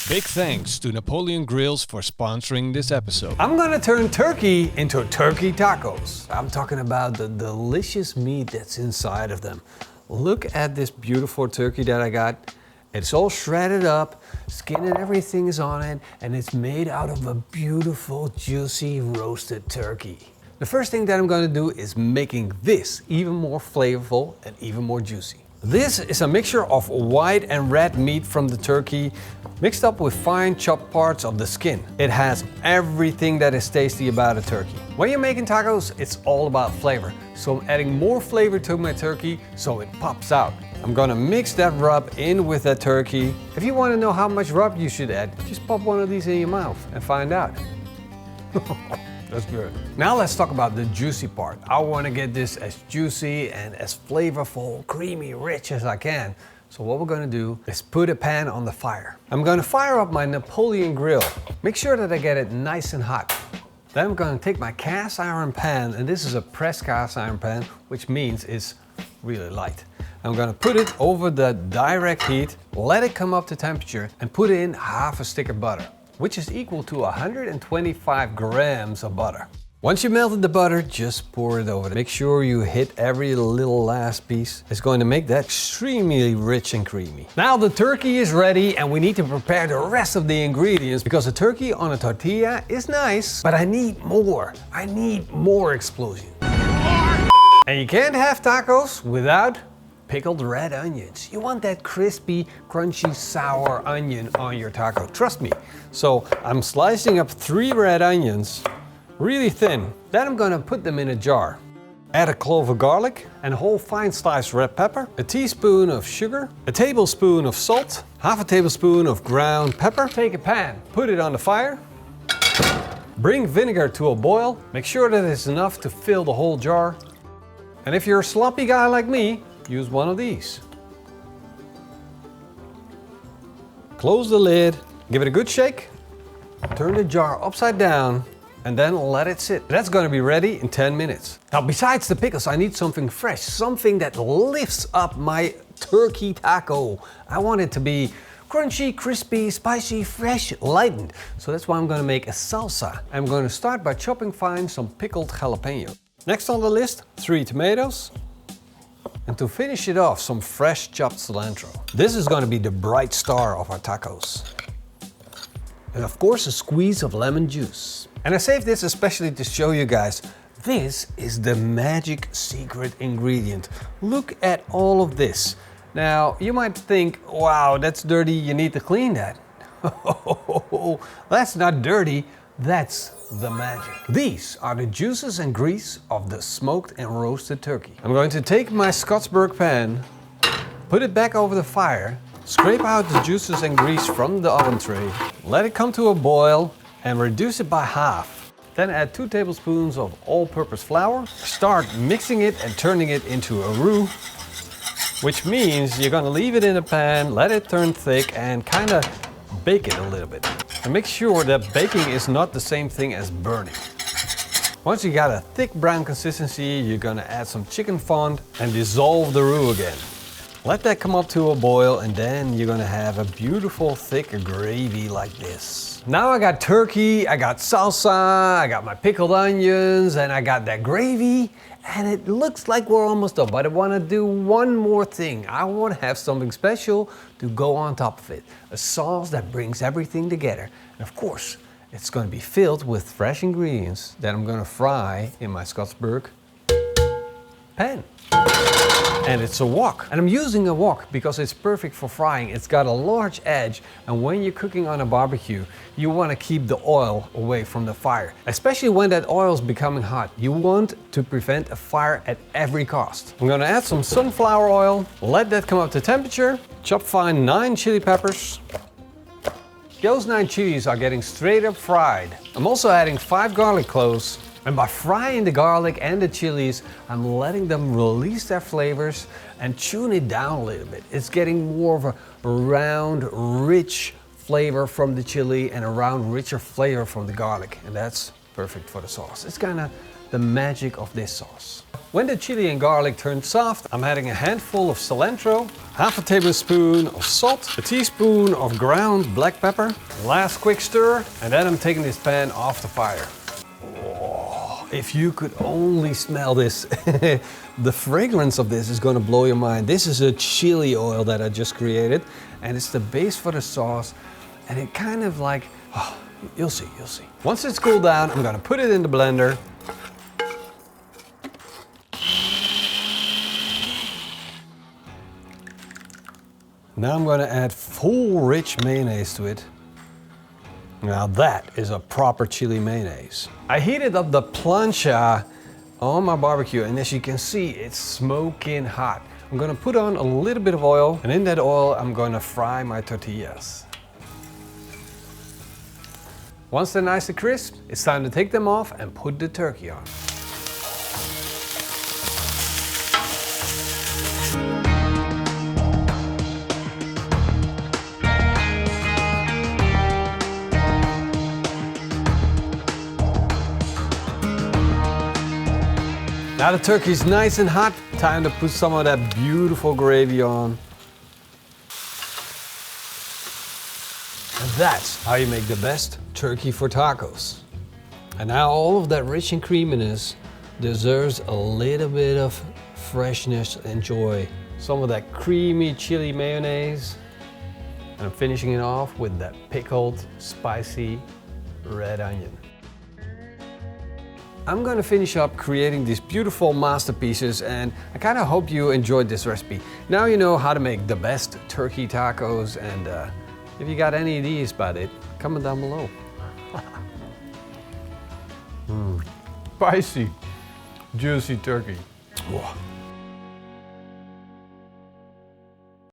Big thanks to Napoleon Grills for sponsoring this episode. I'm gonna turn turkey into turkey tacos. I'm talking about the delicious meat that's inside of them. Look at this beautiful turkey that I got. It's all shredded up, skin and everything is on it, and it's made out of a beautiful, juicy, roasted turkey. The first thing that I'm gonna do is making this even more flavorful and even more juicy. This is a mixture of white and red meat from the turkey mixed up with fine chopped parts of the skin. It has everything that is tasty about a turkey. When you're making tacos, it's all about flavor. So I'm adding more flavor to my turkey so it pops out. I'm gonna mix that rub in with that turkey. If you wanna know how much rub you should add, just pop one of these in your mouth and find out. That's good. Now let's talk about the juicy part. I want to get this as juicy and as flavorful, creamy, rich as I can. So what we're going to do is put a pan on the fire. I'm going to fire up my Napoleon grill. Make sure that I get it nice and hot. Then I'm going to take my cast iron pan, and this is a pressed cast iron pan, which means it's really light. I'm going to put it over the direct heat, let it come up to temperature, and put in half a stick of butter, which is equal to 125 grams of butter. Once you melted the butter, just pour it over. Make sure you hit every little last piece. It's going to make that extremely rich and creamy. Now the turkey is ready and we need to prepare the rest of the ingredients because the turkey on a tortilla is nice, but I need more. I need more explosion. And you can't have tacos without pickled red onions. You want that crispy, crunchy, sour onion on your taco. Trust me. So I'm slicing up 3 red onions, really thin. Then I'm gonna put them in a jar. Add a clove of garlic and a whole fine sliced red pepper, a teaspoon of sugar, a tablespoon of salt, half a tablespoon of ground pepper. Take a pan, put it on the fire, bring vinegar to a boil. Make sure that it's enough to fill the whole jar. And if you're a sloppy guy like me, use one of these. Close the lid, give it a good shake, turn the jar upside down, and then let it sit. That's gonna be ready in 10 minutes. Now, besides the pickles, I need something fresh, something that lifts up my turkey taco. I want it to be crunchy, crispy, spicy, fresh, lightened. So that's why I'm gonna make a salsa. I'm gonna start by chopping fine some pickled jalapeno. Next on the list, 3 tomatoes. And to finish it off, some fresh chopped cilantro. This is going to be the bright star of our tacos. And of course, a squeeze of lemon juice. And I saved this especially to show you guys, this is the magic secret ingredient. Look at all of this. Now, you might think, wow, that's dirty, you need to clean that. That's not dirty, that's the magic. These are the juices and grease of the smoked and roasted turkey. I'm going to take my Skottsberg pan, put it back over the fire, scrape out the juices and grease from the oven tray, let it come to a boil and reduce it by half. Then add 2 tablespoons of all-purpose flour. Start mixing it and turning it into a roux, which means you're gonna leave it in a pan, let it turn thick and kind of bake it a little bit. And make sure that baking is not the same thing as burning. Once you got a thick brown consistency, you're gonna add some chicken fond and dissolve the roux again. Let that come up to a boil and then you're gonna have a beautiful thick gravy like this. Now I got turkey, I got salsa, I got my pickled onions, and I got that gravy. And it looks like we're almost done, but I want to do one more thing. I want to have something special to go on top of it. A sauce that brings everything together. And of course, it's going to be filled with fresh ingredients that I'm going to fry in my Skottsberg pan. And it's a wok. And I'm using a wok because it's perfect for frying. It's got a large edge, and when you're cooking on a barbecue, you want to keep the oil away from the fire. Especially when that oil is becoming hot. You want to prevent a fire at every cost. I'm going to add some sunflower oil, let that come up to temperature, chop fine 9 chili peppers. Those 9 chilies are getting straight up fried. I'm also adding 5 garlic cloves. And by frying the garlic and the chilies, I'm letting them release their flavors and tune it down a little bit. It's getting more of a round, rich flavor from the chili and a round, richer flavor from the garlic. And that's perfect for the sauce. It's gonna the magic of this sauce. When the chili and garlic turn soft, I'm adding a handful of cilantro, half a tablespoon of salt, a teaspoon of ground black pepper, last quick stir, and then I'm taking this pan off the fire. Oh, if you could only smell this, the fragrance of this is gonna blow your mind. This is a chili oil that I just created, and it's the base for the sauce, and it kind of like, oh, you'll see, you'll see. Once it's cooled down, I'm gonna put it in the blender. Now I'm going to add full rich mayonnaise to it. Now that is a proper chili mayonnaise. I heated up the plancha on my barbecue, and as you can see, it's smoking hot. I'm going to put on a little bit of oil, and in that oil I'm going to fry my tortillas. Once they're nice and crisp, it's time to take them off and put the turkey on. Now the turkey's nice and hot, time to put some of that beautiful gravy on. And that's how you make the best turkey for tacos. And now all of that rich and creaminess deserves a little bit of freshness and joy. Some of that creamy chili mayonnaise. And I'm finishing it off with that pickled, spicy red onion. I'm going to finish up creating these beautiful masterpieces, and I kind of hope you enjoyed this recipe. Now you know how to make the best turkey tacos, and if you got any ideas about it, comment down below. Spicy, juicy turkey. Whoa.